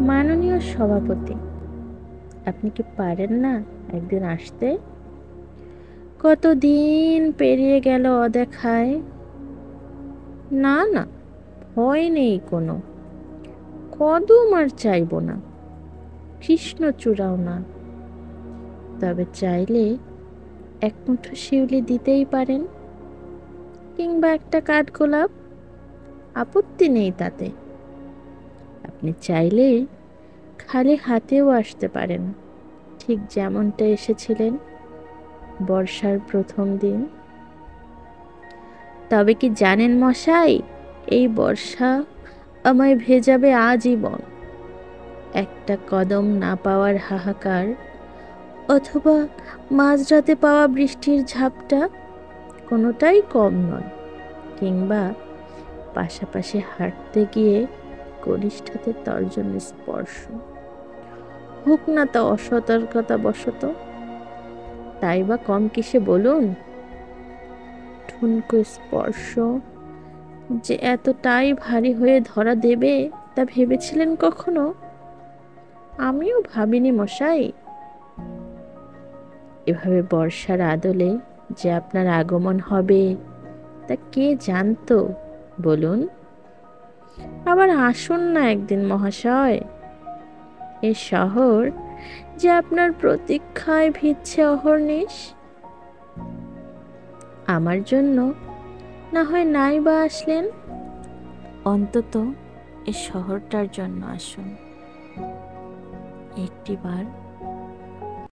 মাননীয় সভাপতি, আপনি কি পারেন না একদিন আসতে? কতদিন পেরিয়ে গেল অদেখায়। না না, ভয় নেই কোনো, কদম আর চাইব না, কৃষ্ণচূড়াও না। তবে চাইলে এক মুঠো শিউলি দিতেই পারেন, কিংবা একটা কাঠগোলাপ, আপত্তি নেই তাতে। আপনি চাইলে খালি হাতেও আসতে পারেন, ঠিক যেমনটা এসেছিলেন বর্ষার প্রথম দিন। তবে কি জানেন মশাই, এই বর্ষা আমায় ভেজাবে আজীবন। একটা কদম না পাওয়ার হাহাকার, অথবা মাঝরাতে পাওয়া বৃষ্টির ঝাপটা কোনোটাই কম নয়। কিংবা পাশাপাশি হাঁটতে গিয়ে কনিষ্ঠাতে তর্জনী স্পর্শ, হোক না তা অসতর্কতা বশত, তাই বা কম কিসে বলুন। ঠুনকো স্পর্শ যে এতটাই ভারী হয়ে ধরা দেবে তা ভেবেছিলেন কখনো? আমিও ভাবিনি মশাই। এভাবে বর্ষার আদলে যে আপনার আগমন হবে তা কে জানতো বলুন? আবার আসুন না একদিন মহাশয়। এ শহর যে আপনার প্রতীক্ষায় ভিজছে অহর্নিশ। আমার জন্য না হয় নাই বা আসলেন, অন্তত এ শহরটার জন্য আসুন একটিবার।